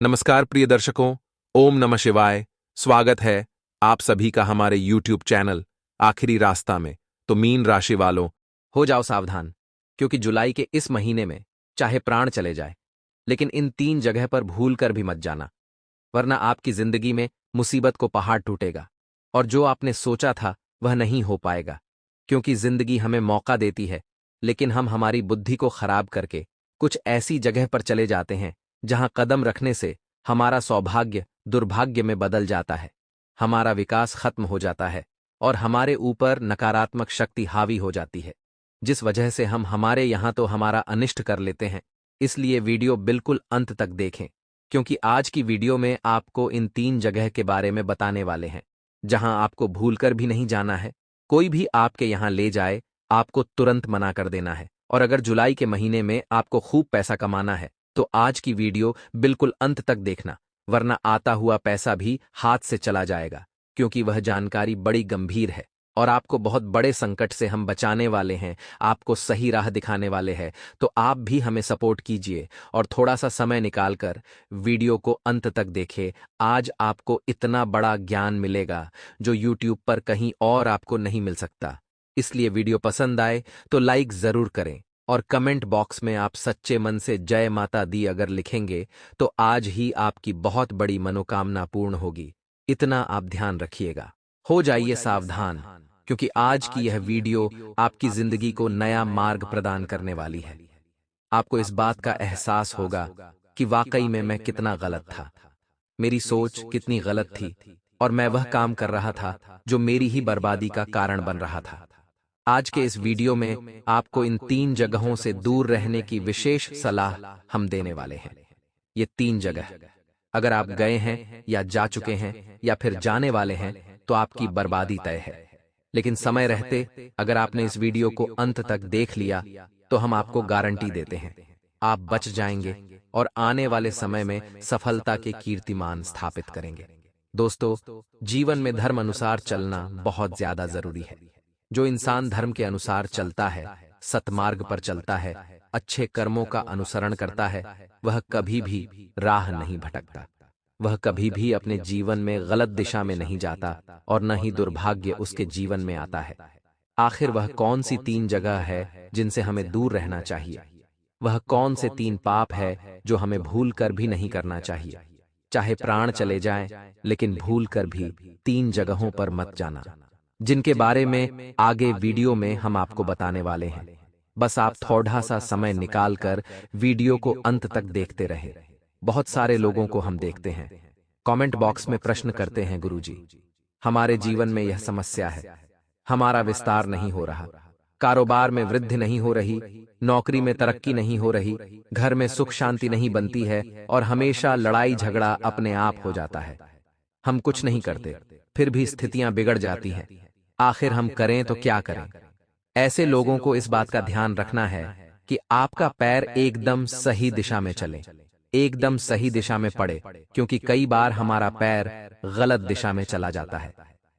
नमस्कार प्रिय दर्शकों। ओम नमः शिवाय। स्वागत है आप सभी का हमारे YouTube चैनल आखिरी रास्ता में। तो मीन राशि वालों, हो जाओ सावधान, क्योंकि जुलाई के इस महीने में चाहे प्राण चले जाए, लेकिन इन 3 जगह पर भूल कर भी मत जाना, वरना आपकी जिंदगी में मुसीबत को पहाड़ टूटेगा और जो आपने सोचा था वह नहीं हो पाएगा। क्योंकि जिंदगी हमें मौका देती है, लेकिन हम हमारी बुद्धि को खराब करके कुछ ऐसी जगह पर चले जाते हैं जहां कदम रखने से हमारा सौभाग्य दुर्भाग्य में बदल जाता है, हमारा विकास खत्म हो जाता है और हमारे ऊपर नकारात्मक शक्ति हावी हो जाती है, जिस वजह से हम हमारे यहां तो हमारा अनिष्ट कर लेते हैं। इसलिए वीडियो बिल्कुल अंत तक देखें, क्योंकि आज की वीडियो में आपको इन 3 जगह के बारे में बताने वाले हैं जहां आपको भूलकर भी नहीं जाना है। कोई भी आपके यहां ले जाए, आपको तुरंत मना कर देना है। और अगर जुलाई के महीने में आपको खूब पैसा कमाना है तो आज की वीडियो बिल्कुल अंत तक देखना, वरना आता हुआ पैसा भी हाथ से चला जाएगा। क्योंकि वह जानकारी बड़ी गंभीर है और आपको बहुत बड़े संकट से हम बचाने वाले हैं, आपको सही राह दिखाने वाले हैं। तो आप भी हमें सपोर्ट कीजिए और थोड़ा सा समय निकालकर वीडियो को अंत तक देखें। आज आपको इतना बड़ा ज्ञान मिलेगा जो यूट्यूब पर कहीं और आपको नहीं मिल सकता। इसलिए वीडियो पसंद आए तो लाइक जरूर करें और कमेंट बॉक्स में आप सच्चे मन से जय माता दी अगर लिखेंगे तो आज ही आपकी बहुत बड़ी मनोकामना पूर्ण होगी। इतना आप ध्यान रखिएगा। हो जाइए सावधान, क्योंकि आज की यह वीडियो आपकी जिंदगी को नया मार्ग प्रदान करने वाली है। आपको इस बात का एहसास होगा कि वाकई में मैं कितना गलत था, मेरी सोच कितनी गलत थी और मैं वह काम कर रहा था जो मेरी ही बर्बादी का कारण बन रहा था। आज के इस वीडियो में आपको इन 3 जगहों से दूर रहने की विशेष सलाह हम देने वाले हैं। ये 3 जगह अगर आप गए हैं या जा चुके हैं या फिर जाने वाले हैं तो आपकी बर्बादी तय है। लेकिन समय रहते अगर आपने इस वीडियो को अंत तक देख लिया तो हम आपको गारंटी देते हैं आप बच जाएंगे और आने वाले समय में सफलता के कीर्तिमान स्थापित करेंगे। दोस्तों, जीवन में धर्म अनुसार चलना बहुत ज्यादा जरूरी है। जो इंसान धर्म के अनुसार चलता है, सतमार्ग पर चलता है, अच्छे कर्मों का अनुसरण करता है, वह कभी भी राह नहीं भटकता, वह कभी भी अपने जीवन में गलत दिशा में नहीं जाता और न ही दुर्भाग्य उसके जीवन में आता है। आखिर वह कौन सी 3 जगह है जिनसे हमें दूर रहना चाहिए? वह कौन से 3 पाप है जो हमें भूल कर भी नहीं करना चाहिए? चाहे प्राण चले जाएं, लेकिन भूल कर भी 3 जगहों पर मत जाना, जिनके बारे में आगे वीडियो में हम आपको बताने वाले हैं। बस आप थोड़ा सा समय निकाल कर वीडियो को अंत तक देखते रहे। बहुत सारे लोगों को हम देखते हैं कमेंट बॉक्स में प्रश्न करते हैं, गुरुजी हमारे जीवन में यह समस्या है, हमारा विस्तार नहीं हो रहा, कारोबार में वृद्धि नहीं हो रही, नौकरी में तरक्की नहीं हो रही, घर में सुख शांति नहीं बनती है और हमेशा लड़ाई झगड़ा अपने आप हो जाता है। हम कुछ नहीं करते फिर भी स्थितियां बिगड़ जाती हैं, आखिर हम करें तो क्या करें? ऐसे लोगों को इस बात का ध्यान रखना है कि आपका पैर एकदम सही दिशा में चले, एकदम सही दिशा में पड़े, क्योंकि कई बार हमारा पैर गलत दिशा में चला जाता है,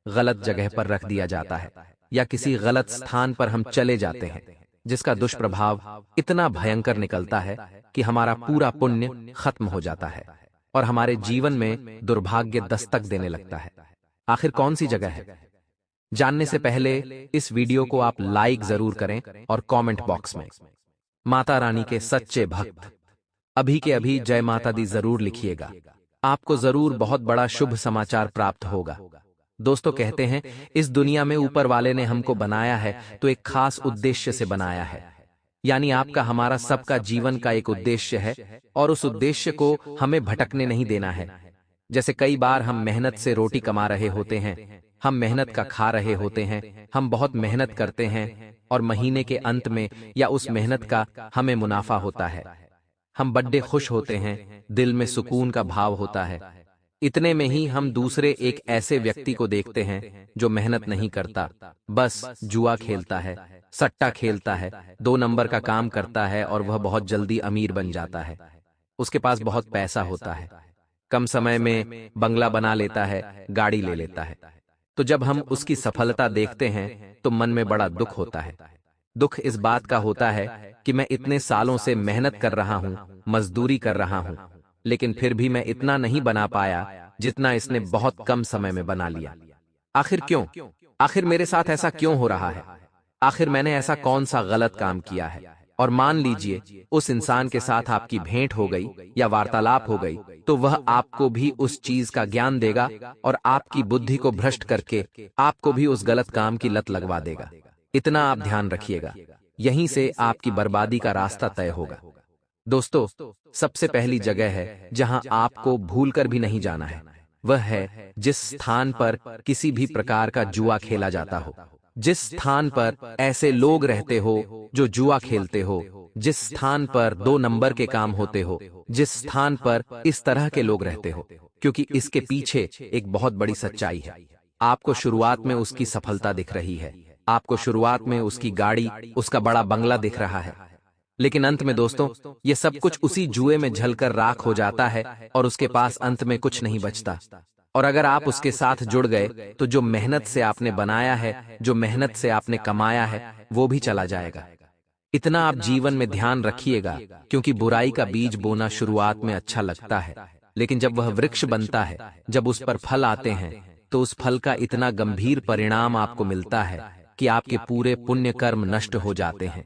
गलत जगह पर रख दिया जाता है या किसी गलत स्थान पर हम चले जाते हैं, जिसका दुष्प्रभाव इतना भयंकर निकलता है कि हमारा पूरा पुण्य खत्म हो जाता है और हमारे जीवन में दुर्भाग्य दस्तक देने लगता है। आखिर कौन सी जगह है? जानने से पहले इस वीडियो को आप लाइक जरूर करें और कमेंट बॉक्स में माता रानी के सच्चे भक्त अभी के अभी जय माता दी जरूर लिखिएगा। आपको जरूर बहुत बड़ा शुभ समाचार प्राप्त होगा। दोस्तों, कहते हैं इस दुनिया में ऊपर वाले ने हमको बनाया है तो एक खास उद्देश्य से बनाया है, यानी आपका हमारा सबका जीवन का एक उद्देश्य है और उस उद्देश्य को हमें भटकने नहीं देना है। जैसे कई बार हम मेहनत से रोटी कमा रहे होते हैं, हम मेहनत का खा रहे होते हैं, हम बहुत मेहनत करते हैं और महीने के अंत में या उस मेहनत का हमें मुनाफा होता है, हम बड़े खुश होते हैं, दिल में सुकून का भाव होता है। इतने में ही हम दूसरे एक ऐसे व्यक्ति को देखते हैं जो मेहनत नहीं करता, बस जुआ खेलता है, सट्टा खेलता है, 2 नंबर का काम करता है और वह बहुत जल्दी अमीर बन जाता है। उसके पास बहुत पैसा होता है, कम समय में बंगला बना लेता है, गाड़ी ले लेता है। तो जब हम उसकी सफलता देखते हैं तो मन में बड़ा दुख होता है। दुख इस बात का होता है कि मैं इतने सालों से मेहनत कर रहा हूं, मजदूरी कर रहा हूं, लेकिन फिर भी मैं इतना नहीं बना पाया जितना इसने बहुत कम समय में बना लिया। आखिर क्यों? आखिर मेरे साथ ऐसा क्यों हो रहा है? आखिर मैंने ऐसा कौन सा गलत काम किया है? और मान लीजिए उस इंसान के साथ आपकी भेंट हो गई या वार्तालाप हो गई, तो वह आपको भी उस चीज का ज्ञान देगा और आपकी बुद्धि को भ्रष्ट करके आपको भी उस गलत काम की लत लगवा देगा। इतना आप ध्यान रखिएगा, यहीं से आपकी बर्बादी का रास्ता तय होगा। दोस्तों, सबसे पहली जगह है जहां आपको भूलकर भी नहीं जाना है, वह है जिस स्थान पर किसी भी प्रकार का जुआ खेला जाता हो, जिस स्थान पर ऐसे लोग रहते हो जो जुआ खेलते हो, जिस स्थान पर 2 नंबर के काम होते हो, जिस स्थान पर इस तरह के लोग रहते हो, क्योंकि इसके पीछे एक बहुत बड़ी सच्चाई है। आपको शुरुआत में उसकी सफलता दिख रही है, आपको शुरुआत में उसकी गाड़ी, उसका बड़ा बंगला दिख रहा है, लेकिन अंत में दोस्तों ये सब कुछ उसी जुए में झलकर राख हो जाता है और उसके पास अंत में कुछ नहीं बचता। और अगर आप उसके साथ जुड़ गए तो जो मेहनत से आपने बनाया है, जो मेहनत से आपने कमाया है, वो भी चला जाएगा। इतना आप जीवन में ध्यान रखिएगा, क्योंकि बुराई का बीज बोना शुरुआत में अच्छा लगता है, लेकिन जब वह वृक्ष बनता है, जब उस पर फल आते हैं, तो उस फल का इतना गंभीर परिणाम आपको मिलता है कि आपके पूरे पुण्य कर्म नष्ट हो जाते हैं।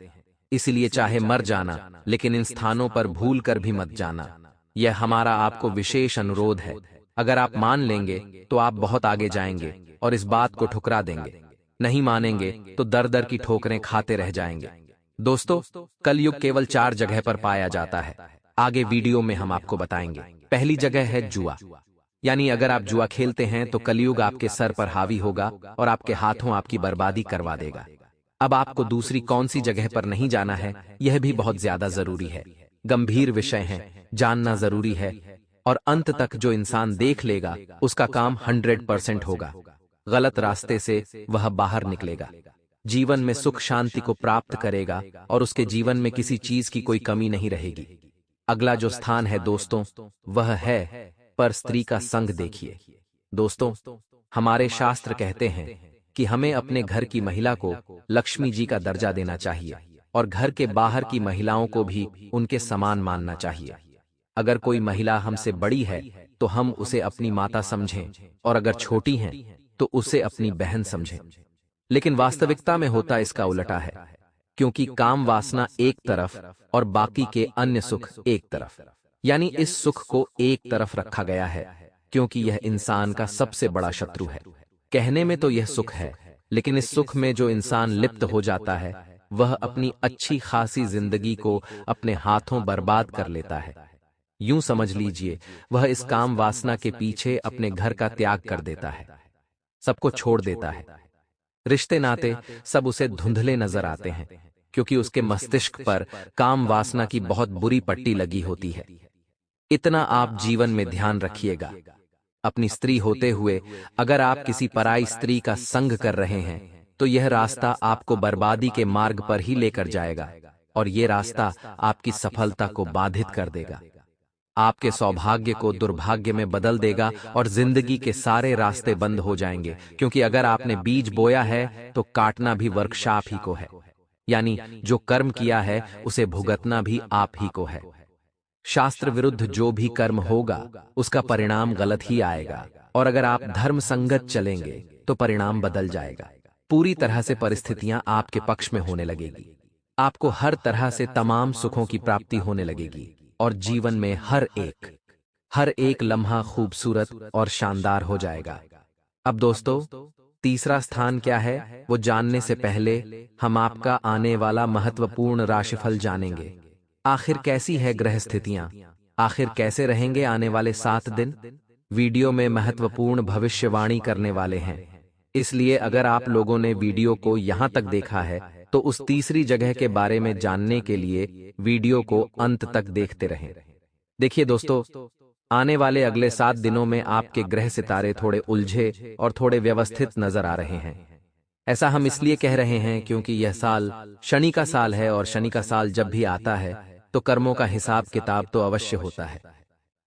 इसलिए चाहे मर जाना, लेकिन इन स्थानों पर भूल कर भी मत जाना। यह हमारा आपको विशेष अनुरोध है। अगर आप मान लेंगे तो आप बहुत आगे जाएंगे और इस बात को ठुकरा देंगे। नहीं मानेंगे तो दर दर की ठोकरें खाते रह जाएंगे। दोस्तों, कलयुग केवल 4 जगह पर पाया जाता है। आगे वीडियो में हम आपको बताएंगे। पहली जगह है जुआ, यानी अगर आप जुआ खेलते हैं तो कलयुग आपके सर पर हावी होगा और आपके हाथों आपकी बर्बादी करवा देगा। अब आपको दूसरी कौन सी जगह पर नहीं जाना है, यह भी बहुत ज्यादा जरूरी है। गंभीर विषय है, जानना जरूरी है, और अंत तक जो इंसान देख लेगा उसका काम 100% होगा। गलत रास्ते से वह बाहर निकलेगा, जीवन में सुख शांति को प्राप्त करेगा और उसके जीवन में किसी चीज की कोई कमी नहीं रहेगी। अगला जो स्थान है दोस्तों, वह है पर स्त्री का संग। देखिए दोस्तों, हमारे शास्त्र कहते हैं कि हमें अपने घर की महिला को लक्ष्मी जी का दर्जा देना चाहिए और घर के बाहर की महिलाओं को भी उनके समान मानना चाहिए। अगर कोई महिला हमसे बड़ी है तो हम उसे अपनी माता समझें, और अगर छोटी हैं तो उसे अपनी बहन समझें। लेकिन वास्तविकता में होता इसका उल्टा है, क्योंकि काम वासना एक तरफ और बाकी के अन्य सुख एक तरफ, यानी इस सुख को एक तरफ रखा गया है, क्योंकि यह इंसान का सबसे बड़ा शत्रु है। कहने में तो यह सुख है, लेकिन इस सुख में जो इंसान लिप्त हो जाता है वह अपनी अच्छी खासी जिंदगी को अपने हाथों बर्बाद कर लेता है। यूं समझ लीजिए वह इस काम वासना के पीछे अपने घर का त्याग कर देता है, सबको छोड़ देता है। रिश्ते नाते सब उसे धुंधले नजर आते हैं, क्योंकि उसके मस्तिष्क पर काम वासना की बहुत बुरी पट्टी लगी होती है। इतना आप जीवन में ध्यान रखिएगा। अपनी स्त्री होते हुए अगर आप किसी पराई स्त्री का संग कर रहे हैं तो यह रास्ता आपको बर्बादी के मार्ग पर ही लेकर जाएगा, और यह रास्ता आपकी सफलता को बाधित कर देगा, आपके सौभाग्य को दुर्भाग्य में बदल देगा और जिंदगी के सारे रास्ते बंद हो जाएंगे। क्योंकि अगर आपने बीज बोया है तो काटना भी वर्कशॉप ही को है, यानी जो कर्म किया है उसे भुगतना भी आप ही को है। शास्त्र विरुद्ध जो भी कर्म होगा उसका परिणाम गलत ही आएगा, और अगर आप धर्म संगत चलेंगे तो परिणाम बदल जाएगा। पूरी तरह से परिस्थितियां आपके पक्ष में होने लगेगी, आपको हर तरह से तमाम सुखों की प्राप्ति होने लगेगी, और जीवन में हर एक लम्हा खूबसूरत और शानदार हो जाएगा। अब दोस्तों, तीसरा स्थान क्या है वो जानने से पहले हम आपका आने वाला महत्वपूर्ण राशिफल जानेंगे। आखिर कैसी है ग्रह स्थितियां, आखिर कैसे रहेंगे आने वाले 7 दिन। वीडियो में महत्वपूर्ण भविष्यवाणी करने वाले हैं, इसलिए अगर आप लोगों ने वीडियो को यहां तक देखा है तो उस तीसरी जगह के बारे में जानने के लिए वीडियो को अंत तक देखते रहें। देखिए दोस्तों, आने वाले अगले 7 दिनों में आपके ग्रह सितारे थोड़े उलझे और थोड़े व्यवस्थित नजर आ रहे हैं। ऐसा हम इसलिए कह रहे हैं क्योंकि यह साल शनि का साल है, और शनि का साल जब भी आता है तो कर्मों का हिसाब किताब तो अवश्य होता है।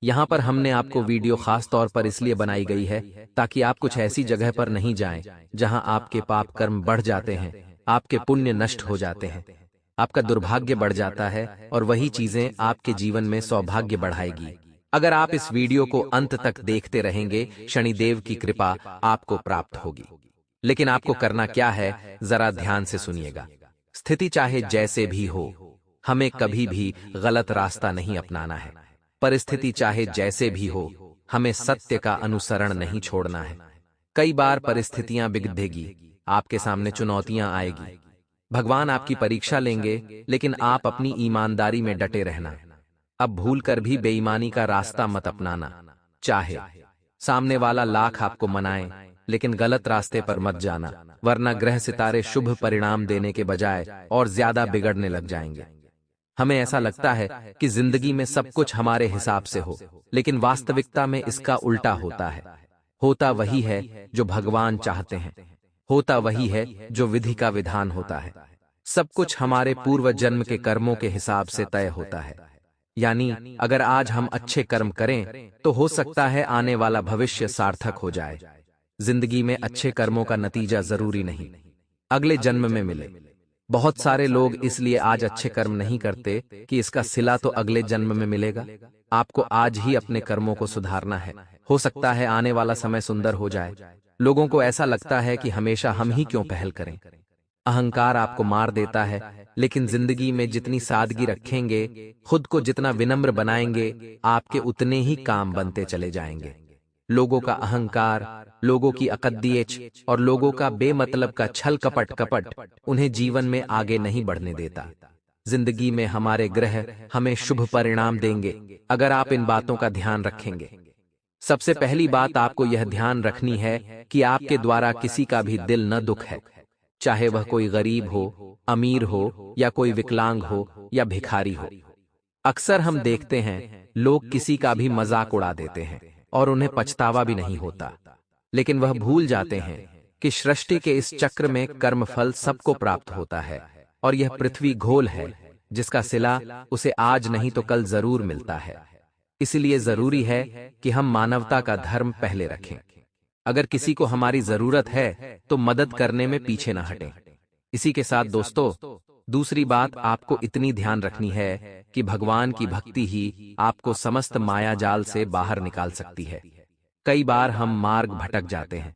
यहाँ पर हमने आपको वीडियो खास तौर पर इसलिए बनाई गई है ताकि आप कुछ ऐसी जगह पर नहीं जाएं जहां आपके पाप कर्म बढ़ जाते हैं, आपके पुण्य नष्ट हो जाते हैं, आपका दुर्भाग्य बढ़ जाता है, और वही चीजें आपके जीवन में सौभाग्य बढ़ाएगी। अगर आप इस वीडियो को अंत तक देखते रहेंगे, शनिदेव की कृपा आपको प्राप्त होगी। लेकिन आपको करना क्या है, जरा ध्यान से सुनिएगा। स्थिति चाहे जैसे भी हो, हमें कभी भी गलत रास्ता नहीं अपनाना है। परिस्थिति चाहे जैसे भी हो, हमें सत्य का अनुसरण नहीं छोड़ना है। कई बार परिस्थितियां बिगड़ेगी, आपके सामने चुनौतियां आएगी, भगवान आपकी परीक्षा लेंगे, लेकिन आप अपनी ईमानदारी में डटे रहना। अब भूल कर भी बेईमानी का रास्ता मत अपनाना। चाहे सामने वाला लाख आपको मनाए, लेकिन गलत रास्ते पर मत जाना, वरना ग्रह सितारे शुभ परिणाम देने के बजाय और ज्यादा बिगड़ने लग जाएंगे। हमें ऐसा लगता है कि जिंदगी में सब कुछ हमारे हिसाब से हो, लेकिन वास्तविकता में इसका उल्टा होता है। होता वही है जो भगवान चाहते हैं, होता वही है जो विधि का विधान होता है। सब कुछ हमारे पूर्व जन्म के कर्मों के हिसाब से तय होता है। यानी अगर आज हम अच्छे कर्म करें तो हो सकता है आने वाला भविष्य सार्थक हो जाए। जिंदगी में अच्छे कर्मों का नतीजा जरूरी नहीं अगले जन्म में मिले। बहुत सारे लोग इसलिए आज अच्छे कर्म नहीं करते कि इसका सिला तो अगले जन्म में मिलेगा। आपको आज ही अपने कर्मों को सुधारना है। हो सकता है आने वाला समय सुंदर हो जाए। लोगों को ऐसा लगता है कि हमेशा हम ही क्यों पहल करें। अहंकार आपको मार देता है, लेकिन जिंदगी में जितनी सादगी रखेंगे, खुद को जितना विनम्र बनाएंगे, आपके उतने ही काम बनते चले जाएंगे। लोगों का अहंकार, लोगों की अकद्दियत और लोगों का बेमतलब का छल कपट उन्हें जीवन में आगे नहीं बढ़ने देता। जिंदगी में हमारे ग्रह हमें शुभ परिणाम देंगे अगर आप इन बातों का ध्यान रखेंगे। सबसे पहली बात आपको यह ध्यान रखनी है कि आपके द्वारा किसी का भी दिल न दुख है, चाहे वह कोई गरीब हो, अमीर हो या कोई विकलांग हो या भिखारी हो। अक्सर हम देखते हैं लोग किसी का भी मजाक उड़ा देते हैं और उन्हें पछतावा भी नहीं होता, लेकिन वह भूल जाते हैं कि सृष्टि के इस चक्र में कर्मफल सबको प्राप्त होता है और यह पृथ्वी घोल है जिसका सिला उसे आज नहीं तो कल जरूर मिलता है। इसलिए जरूरी है कि हम मानवता का धर्म पहले रखें। अगर किसी को हमारी जरूरत है तो मदद करने में पीछे न हटें। इसी के साथ दोस्तों, दूसरी बात आपको इतनी ध्यान रखनी है कि भगवान की भक्ति ही आपको समस्त माया जाल से बाहर निकाल सकती है। कई बार हम मार्ग भटक जाते हैं,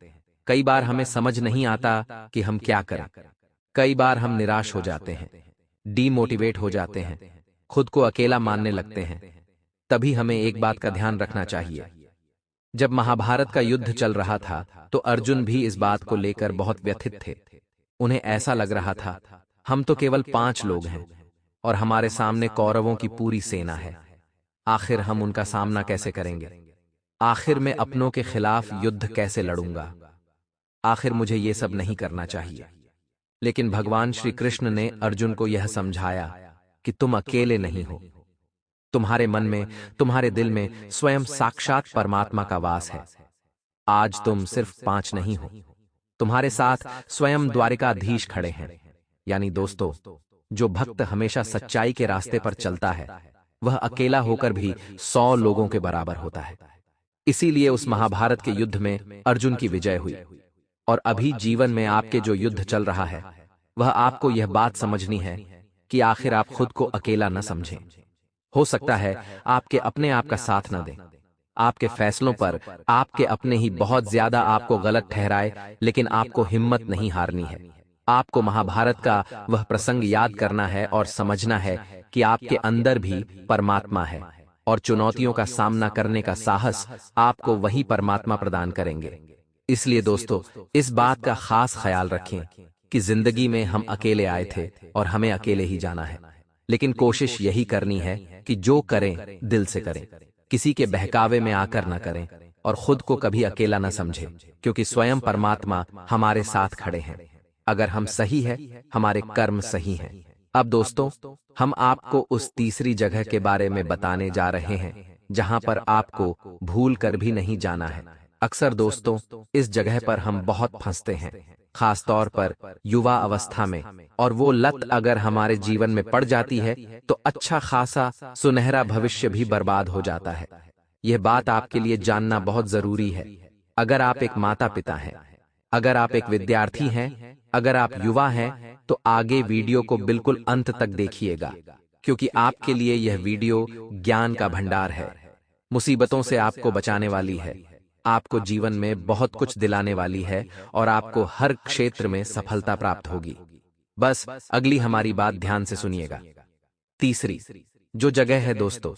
कई बार हमें समझ नहीं आता कि हम क्या करें, कई बार हम निराश हो जाते हैं, डीमोटिवेट हो जाते हैं, खुद को अकेला मानने लगते हैं। तभी हमें एक बात का ध्यान रखना चाहिए। जब महाभारत का युद्ध चल रहा था तो अर्जुन भी इस बात को लेकर बहुत व्यथित थे। उन्हें ऐसा लग रहा था हम तो केवल 5 लोग हैं और हमारे सामने कौरवों की पूरी सेना है। आखिर हम उनका सामना कैसे करेंगे? आखिर मैं अपनों के खिलाफ युद्ध कैसे लड़ूंगा? आखिर मुझे ये सब नहीं करना चाहिए। लेकिन भगवान श्री कृष्ण ने अर्जुन को यह समझाया कि तुम अकेले नहीं हो। तुम्हारे मन में, तुम्हारे दिल में स्वयं साक्षात परमात्मा का वास है। आज तुम सिर्फ 5 नहीं हो, तुम्हारे साथ स्वयं द्वारिकाधीश खड़े हैं। यानी दोस्तों, जो भक्त हमेशा सच्चाई के रास्ते पर चलता है वह अकेला होकर भी 100 लोगों के बराबर होता है। इसीलिए उस महाभारत के युद्ध में अर्जुन की विजय हुई। और अभी जीवन में आपके जो युद्ध चल रहा है वह आपको यह बात समझनी है कि आखिर आप खुद को अकेला न समझें। हो सकता है आपके अपने आप का साथ न दें, आपके फैसलों पर आपके अपने ही बहुत ज्यादा आपको गलत ठहराए, लेकिन आपको हिम्मत नहीं हारनी है। आपको महाभारत का वह प्रसंग याद करना है और समझना है कि आपके अंदर भी परमात्मा है और चुनौतियों का सामना करने का साहस आपको वही परमात्मा प्रदान करेंगे। इसलिए दोस्तों, इस बात का खास ख्याल रखें कि जिंदगी में हम अकेले आए थे और हमें अकेले ही जाना है। लेकिन कोशिश यही करनी है कि जो करें दिल से करें, किसी के बहकावे में आकर न करें और खुद को कभी अकेला न समझें, क्योंकि स्वयं परमात्मा हमारे साथ खड़े हैं। अगर हम सही है, हमारे कर्म सही हैं। अब दोस्तों, हम आपको उस तीसरी जगह के बारे में बताने जा रहे हैं जहां पर आपको भूल कर भी नहीं जाना है। अक्सर दोस्तों, इस जगह पर हम बहुत फंसते हैं, खास तौर पर युवा अवस्था में, और वो लत अगर हमारे जीवन में पड़ जाती है तो अच्छा खासा सुनहरा भविष्य भी बर्बाद हो जाता है। यह बात आपके लिए जानना बहुत जरूरी है। अगर आप एक माता पिता हैं, अगर आप एक विद्यार्थी हैं, अगर आप युवा हैं, तो आगे वीडियो को बिल्कुल अंत तक देखिएगा, क्योंकि आपके लिए यह वीडियो ज्ञान का भंडार है। मुसीबतों से आपको बचाने वाली है, आपको जीवन में बहुत कुछ दिलाने वाली है और आपको हर क्षेत्र में सफलता प्राप्त होगी। बस अगली हमारी बात ध्यान से सुनिएगा। तीसरी जो जगह है दोस्तों,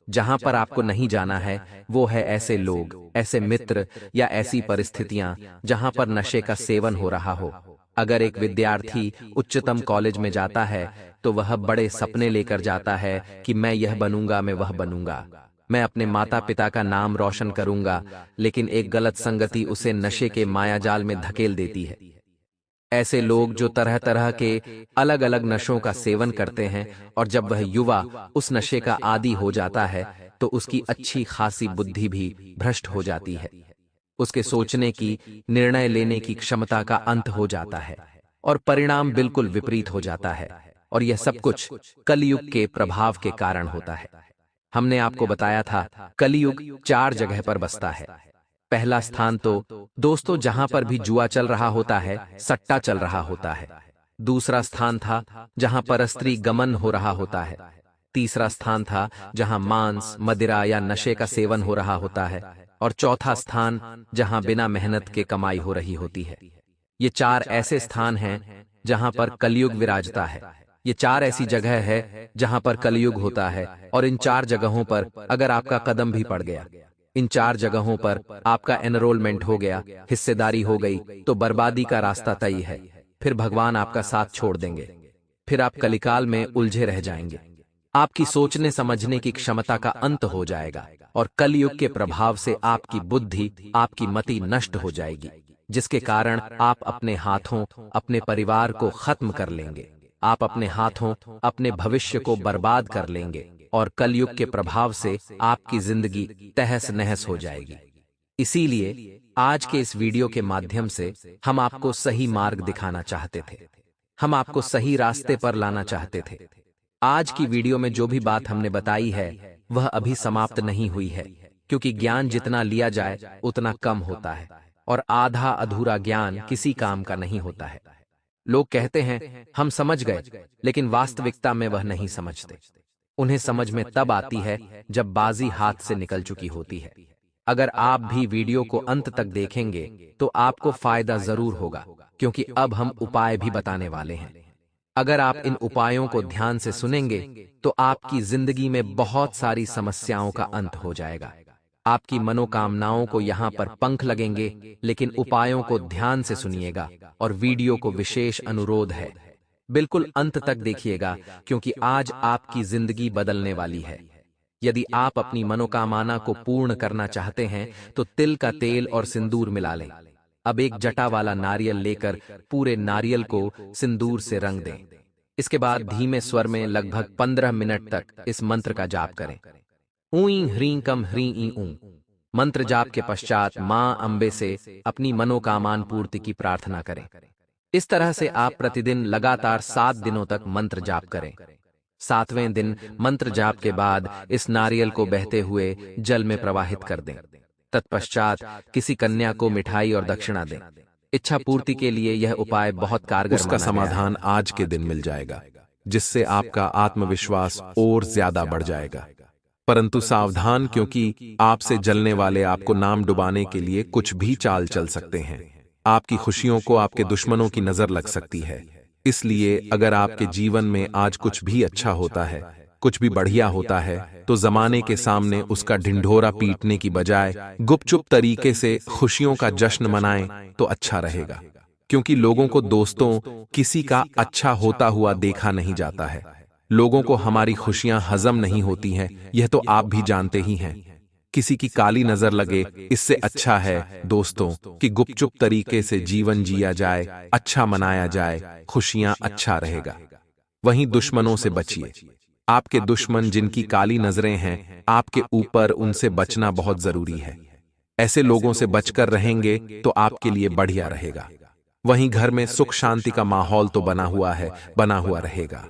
जहां पर आपको नहीं जाना है, वो है ऐसे लोग, ऐसे मित्र या ऐसी परिस्थितियां जहां पर नशे का सेवन हो रहा हो। अगर एक विद्यार्थी उच्चतम कॉलेज में जाता है तो वह बड़े सपने लेकर जाता है कि मैं यह बनूंगा, मैं वह बनूंगा, मैं अपने माता पिता का नाम रोशन करूंगा, लेकिन एक गलत संगति उसे नशे के मायाजाल में धकेल देती है। ऐसे लोग जो तरह तरह के अलग अलग नशों का सेवन करते हैं और जब वह युवा उस नशे का आदी हो जाता है तो उसकी अच्छी खासी बुद्धि भी भ्रष्ट हो जाती है। उसके सोचने की, निर्णय लेने की क्षमता का अंत हो जाता है और परिणाम बिल्कुल विपरीत हो जाता है। और यह सब कुछ कलयुग के प्रभाव के कारण होता है। हमने आपको बताया था कलयुग 4 जगह पर बसता है। पहला स्थान तो दोस्तों जहां पर भी जुआ चल रहा होता है, सट्टा चल रहा होता है। दूसरा स्थान था जहां परस्त्री गमन हो रहा होता है। तीसरा स्थान था जहां मांस, मदिरा या नशे का सेवन हो रहा होता है। और चौथा स्थान जहां बिना मेहनत के कमाई हो रही होती है। ये 4 ऐसे स्थान हैं जहां पर कलयुग विराजता है। ये 4 ऐसी जगह है जहां पर कलयुग होता है और इन 4 जगहों पर अगर आपका कदम भी पड़ गया, इन 4 जगहों पर आपका एनरोलमेंट हो गया, हिस्सेदारी हो गई, तो बर्बादी का रास्ता तय है। फिर भगवान आपका साथ छोड़ देंगे, फिर आप कलिकाल में उलझे रह जाएंगे। आपकी सोचने समझने की क्षमता का अंत हो जाएगा और कलयुग के प्रभाव से आपकी बुद्धि, आपकी मति नष्ट हो जाएगी, जिसके कारण आप अपने हाथों अपने परिवार को खत्म कर लेंगे। आप अपने हाथों अपने भविष्य को बर्बाद कर लेंगे और कलयुग के प्रभाव से आपकी जिंदगी तहस नहस हो जाएगी। इसीलिए आज के इस वीडियो के माध्यम से हम आपको सही मार्ग दिखाना चाहते थे, हम आपको सही रास्ते पर लाना चाहते थे। आज की वीडियो में जो भी बात हमने बताई है वह अभी समाप्त नहीं हुई है, क्योंकि ज्ञान जितना लिया जाए उतना कम होता है और आधा अधूरा ज्ञान किसी काम का नहीं होता है। लोग कहते हैं हम समझ गए, लेकिन वास्तविकता में वह नहीं समझते। उन्हें समझ में तब आती है जब बाजी हाथ से निकल चुकी होती है। अगर आप भी वीडियो को अंत तक देखेंगे तो आपको फायदा जरूर होगा, क्योंकि अब हम उपाय भी बताने वाले हैं। अगर आप इन उपायों को ध्यान से सुनेंगे तो आपकी जिंदगी में बहुत सारी समस्याओं का अंत हो जाएगा। आपकी मनोकामनाओं को यहाँ पर पंख लगेंगे, लेकिन उपायों को ध्यान से सुनिएगा और वीडियो को विशेष अनुरोध है, बिल्कुल अंत तक देखिएगा, क्योंकि आज आपकी जिंदगी बदलने वाली है। यदि आप अपनी मनोकामना को पूर्ण करना चाहते हैं तो तिल का तेल और सिंदूर मिला लें। अब एक जटा वाला नारियल लेकर पूरे नारियल को सिंदूर से रंग दें। इसके बाद धीमे स्वर में लगभग 15 मिनट तक इस मंत्र का जाप करें। ऊई ह्रीं कम ह्रीं ई ऊ। मंत्र जाप के पश्चात मां अंबे से अपनी मनोकामना पूर्ति की प्रार्थना करें। इस तरह से आप प्रतिदिन लगातार 7 दिनों तक मंत्र जाप करें। 7वें दिन मंत्र जाप के बाद इस नारियल को बहते हुए जल में प्रवाहित कर दें। तत्पश्चात किसी कन्या को मिठाई और दक्षिणा दें। इच्छा पूर्ति के लिए यह उपाय बहुत कारगर उसका समाधान आज के दिन मिल जाएगा, जिससे आपका आत्मविश्वास और ज्यादा बढ़ जाएगा। परंतु सावधान, क्योंकि आपसे जलने वाले आपको नाम डुबाने के लिए कुछ भी चाल चल सकते हैं। आपकी खुशियों को आपके दुश्मनों की नजर लग सकती है। इसलिए अगर आपके जीवन में आज कुछ भी अच्छा होता है, कुछ भी बढ़िया होता है, तो जमाने के सामने उसका ढिंढोरा पीटने की बजाय गुपचुप तरीके से खुशियों का जश्न मनाएं तो अच्छा रहेगा। क्योंकि लोगों को दोस्तों किसी का अच्छा होता हुआ देखा नहीं जाता है। लोगों को हमारी खुशियां हजम नहीं होती हैं, यह तो आप भी जानते ही हैं। किसी की काली नजर लगे, इससे अच्छा है दोस्तों कि गुपचुप तरीके से जीवन जिया जाए, अच्छा मनाया जाए, खुशियां अच्छा रहेगा। वहीं दुश्मनों से बचिए। आपके दुश्मन जिनकी काली नजरें हैं आपके ऊपर, उनसे बचना बहुत जरूरी है। ऐसे लोगों से बचकर रहेंगे तो आपके लिए बढ़िया रहेगा। वहीं घर में सुख शांति का माहौल तो बना हुआ है, बना हुआ रहेगा।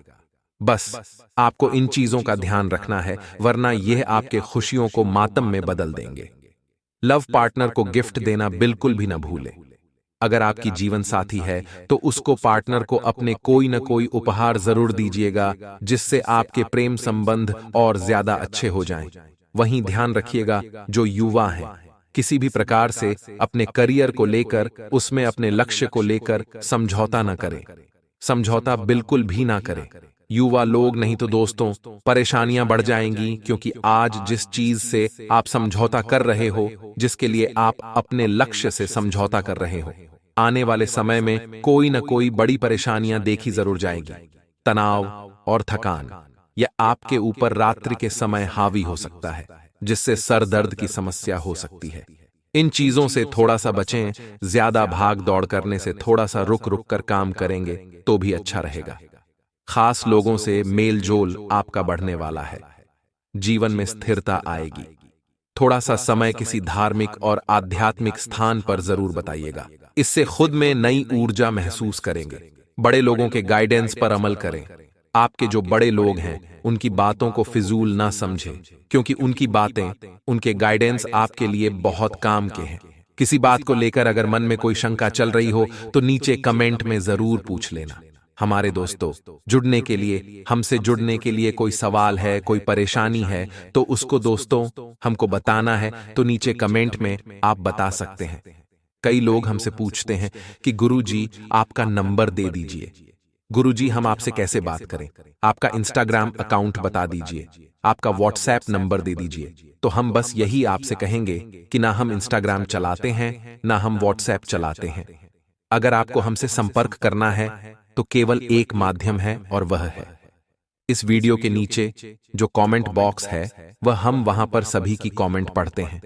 बस आपको इन चीजों का ध्यान रखना है, वरना यह आपके खुशियों को मातम में बदल देंगे। लव पार्टनर को गिफ्ट देना बिल्कुल भी न भूलें। अगर आपकी जीवन साथी है तो उसको, पार्टनर को अपने कोई न कोई उपहार जरूर दीजिएगा, जिससे आपके प्रेम संबंध और ज्यादा अच्छे हो जाएं। वहीं ध्यान रखिएगा, जो युवा हैं, किसी भी प्रकार से अपने करियर को लेकर, उसमें अपने लक्ष्य को लेकर समझौता न करें। समझौता बिल्कुल भी ना करें युवा लोग, नहीं तो दोस्तों परेशानियां बढ़ जाएंगी, क्योंकि आज जिस चीज से आप समझौता कर रहे हो, जिसके लिए आप अपने लक्ष्य से समझौता कर रहे हो, आने वाले समय में कोई न कोई बड़ी परेशानियां देखी जरूर जाएगी। तनाव और थकान यह आपके ऊपर रात्रि के समय हावी हो सकता है, जिससे सर दर्द की समस्या हो सकती है। इन चीजों से थोड़ा सा बचें। ज्यादा भाग दौड़ करने से थोड़ा सा रुक रुक कर काम करेंगे तो भी अच्छा रहेगा। खास लोगों से मेल जोल आपका बढ़ने वाला है। जीवन में स्थिरता आएगी। थोड़ा सा समय किसी धार्मिक और आध्यात्मिक स्थान पर जरूर बताइएगा। इससे खुद में नई ऊर्जा महसूस करेंगे। बड़े लोगों के गाइडेंस पर अमल करें। आपके जो बड़े लोग हैं उनकी बातों को फिजूल ना समझें, क्योंकि उनकी बातें, उनके गाइडेंस आपके लिए बहुत काम के हैं। किसी बात को लेकर अगर मन में कोई शंका चल रही हो तो नीचे कमेंट में जरूर पूछ लेना। हमारे दोस्तों, जुड़ने के लिए, हमसे जुड़ने के लिए कोई सवाल है, कोई परेशानी है, तो उसको दोस्तों हमको बताना है तो नीचे कमेंट में आप बता सकते हैं। कई लोग हमसे पूछते हैं कि गुरुजी आपका नंबर दे दीजिए। गुरुजी हम आपसे कैसे बात करें? आपका इंस्टाग्राम अकाउंट बता दीजिए, आपका व्हाट्सएप नंबर दे दीजिए। तो हम बस यही आपसे कहेंगे कि ना हम इंस्टाग्राम चलाते हैं, ना हम व्हाट्सएप चलाते हैं। अगर आपको हमसे संपर्क करना है तो केवल एक माध्यम है और वह है इस वीडियो के नीचे जो कमेंट बॉक्स है, वह हम वहां पर सभी की कमेंट पढ़ते हैं।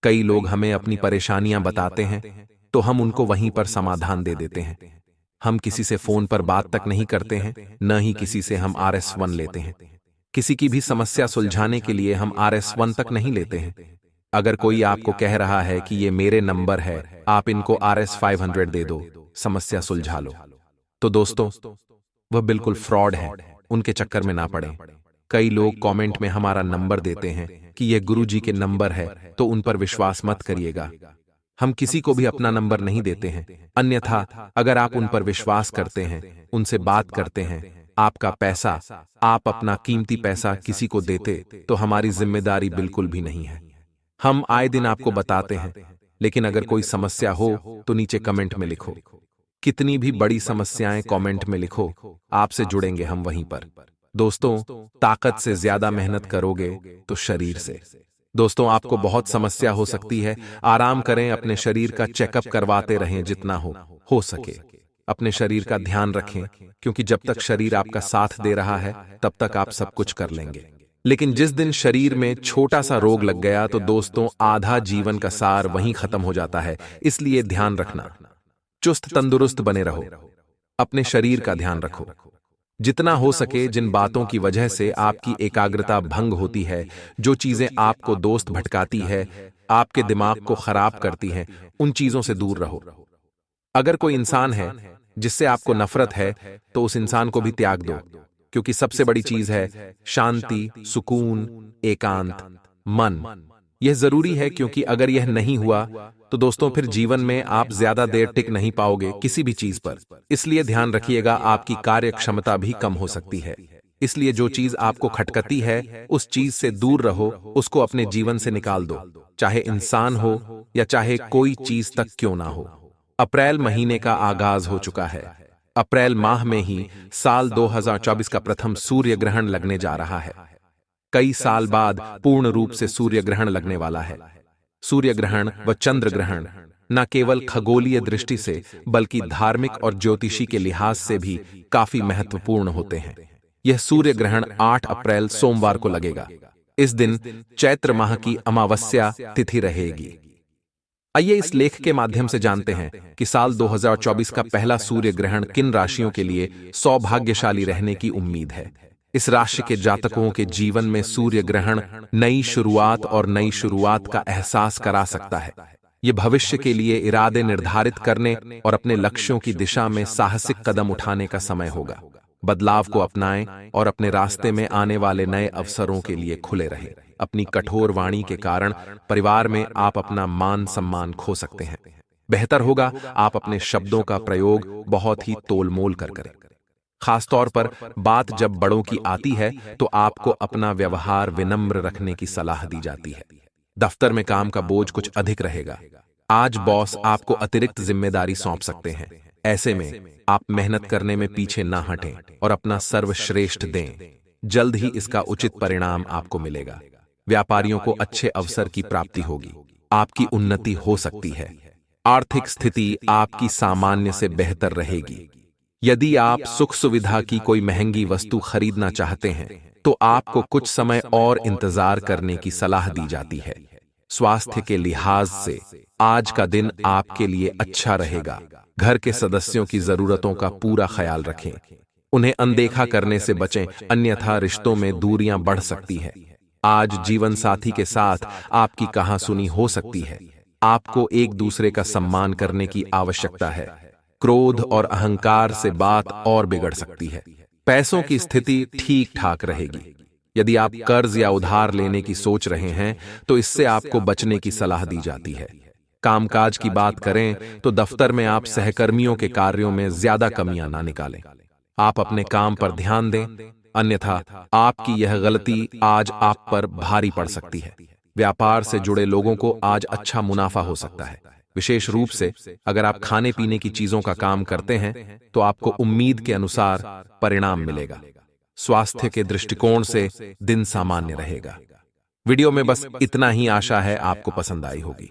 कई लोग हमें अपनी परेशानियां बताते हैं तो हम उनको वहीं पर समाधान दे देते हैं। हम किसी से फोन पर बात तक नहीं करते हैं, न ही किसी से हम RS1 लेते हैं। किसी की भी समस्या सुलझाने के लिए हम RS1 तक नहीं लेते हैं। अगर कोई आपको कह रहा है कि ये मेरे नंबर है, आप इनको RS500 दे दो, समस्या सुलझा लो, तो दोस्तों वह बिल्कुल फ्रॉड है। उनके चक्कर में ना पड़ें। कई लोग कमेंट में हमारा नंबर देते हैं कि यह गुरुजी के नंबर है, तो उन पर विश्वास मत करिएगा। हम किसी को भी अपना नंबर नहीं देते हैं। अन्यथा अगर आप उन पर विश्वास करते हैं, उनसे बात करते हैं, आपका पैसा, आप अपना कीमती पैसा किसी को देते तो हमारी जिम्मेदारी बिल्कुल भी नहीं है। हम आए दिन आपको बताते हैं, लेकिन अगर कोई समस्या हो तो नीचे कमेंट में लिखो। कितनी भी बड़ी समस्याएं कमेंट में लिखो, आपसे जुड़ेंगे हम वहीं पर। दोस्तों, ताकत से ज्यादा मेहनत करोगे तो शरीर से। दोस्तों, आपको बहुत समस्या हो सकती है, आराम करें, अपने शरीर का चेकअप करवाते रहें जितना हो सके। अपने शरीर का ध्यान रखें, क्योंकि जब तक शरीर आपका साथ दे रहा है तब तक आप सब कुछ कर लेंगे। लेकिन जिस दिन शरीर में छोटा सा रोग लग गया तो दोस्तों आधा जीवन का सार वहीं खत्म हो जाता है। इसलिए ध्यान रखना, चुस्त तंदुरुस्त बने रहो, अपने शरीर का ध्यान रखो। जितना हो सके जिन बातों की वजह से आपकी एकाग्रता भंग होती है, जो चीजें आपको दोस्त भटकाती है, आपके दिमाग को खराब करती हैं, उन चीजों से दूर रहो। अगर कोई इंसान है जिससे आपको नफरत है तो उस इंसान को भी त्याग दो, क्योंकि सबसे बड़ी चीज है शांति, सुकून, एकांत, मन। यह जरूरी है, क्योंकि अगर यह नहीं हुआ तो दोस्तों फिर जीवन में आप ज्यादा देर टिक नहीं पाओगे किसी भी चीज पर। इसलिए ध्यान रखिएगा, आपकी कार्य क्षमता भी कम हो सकती है। इसलिए जो चीज आपको खटकती है उस चीज से दूर रहो, उसको अपने जीवन से निकाल दो, चाहे इंसान हो या चाहे कोई चीज तक क्यों ना हो। अप्रैल महीने का आगाज हो चुका है। अप्रैल माह में ही साल 2024 का प्रथम सूर्य ग्रहण लगने जा रहा है। कई साल बाद पूर्ण रूप से सूर्य ग्रहण लगने वाला है। सूर्य ग्रहण व चंद्र ग्रहण न केवल खगोलीय दृष्टि से बल्कि धार्मिक और ज्योतिषी के लिहाज से भी काफी महत्वपूर्ण होते हैं। यह सूर्य ग्रहण 8 अप्रैल सोमवार को लगेगा। इस दिन चैत्र माह की अमावस्या तिथि रहेगी। आइए इस लेख के माध्यम से जानते हैं कि साल 2024 का पहला सूर्य ग्रहण किन राशियों के लिए सौभाग्यशाली रहने की उम्मीद है। इस राशि के जातकों के जीवन में सूर्य ग्रहण नई शुरुआत और नई शुरुआत का एहसास करा सकता है। ये भविष्य के लिए इरादे निर्धारित करने और अपने लक्ष्यों की दिशा में साहसिक कदम उठाने का समय होगा। बदलाव को अपनाएं और अपने रास्ते में आने वाले नए अवसरों के लिए खुले रहें। अपनी कठोर वाणी के कारण परिवार में आप अपना मान सम्मान खो सकते हैं। बेहतर होगा आप अपने शब्दों का प्रयोग बहुत ही तोलमोल कर करें। खासतौर पर बात जब बड़ों की आती है तो आपको अपना व्यवहार विनम्र रखने की सलाह दी जाती है। दफ्तर में काम का बोझ कुछ अधिक रहेगा। आज बॉस आपको अतिरिक्त जिम्मेदारी सौंप सकते हैं। ऐसे में आप मेहनत करने में पीछे ना हटें और अपना सर्वश्रेष्ठ दें। जल्द ही इसका उचित परिणाम आपको मिलेगा। व्यापारियों को अच्छे अवसर की प्राप्ति होगी। आपकी उन्नति हो सकती है। आर्थिक स्थिति आपकी सामान्य से बेहतर रहेगी। यदि आप सुख सुविधा की कोई महंगी वस्तु खरीदना चाहते हैं तो आपको कुछ समय और इंतजार करने की सलाह दी जाती है। स्वास्थ्य के लिहाज से आज का दिन आपके लिए अच्छा रहेगा। घर के सदस्यों की जरूरतों का पूरा ख्याल रखें। उन्हें अनदेखा करने से बचें, अन्यथा रिश्तों में दूरियां बढ़ सकती है। आज जीवन साथी के साथ आपकी कहासुनी हो सकती है। आपको एक दूसरे का सम्मान करने की आवश्यकता है। क्रोध और अहंकार से बात और बिगड़ सकती है। पैसों की स्थिति ठीक ठाक रहेगी। यदि आप कर्ज या उधार लेने की सोच रहे हैं तो इससे आपको बचने की सलाह दी जाती है। कामकाज की बात करें तो दफ्तर में आप सहकर्मियों के कार्यों में ज्यादा कमियां ना निकालें। आप अपने काम पर ध्यान दें, अन्यथा आपकी यह गलती आज आप पर भारी पड़ सकती है। व्यापार से जुड़े लोगों को आज अच्छा मुनाफा हो सकता है। विशेष रूप से अगर आप खाने पीने की चीजों का काम करते हैं तो आपको उम्मीद के अनुसार परिणाम मिलेगा। स्वास्थ्य के दृष्टिकोण से दिन सामान्य रहेगा। वीडियो में बस इतना ही आशा है आपको पसंद आई होगी।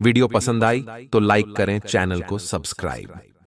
वीडियो पसंद आई तो लाइक करें, चैनल को सब्सक्राइब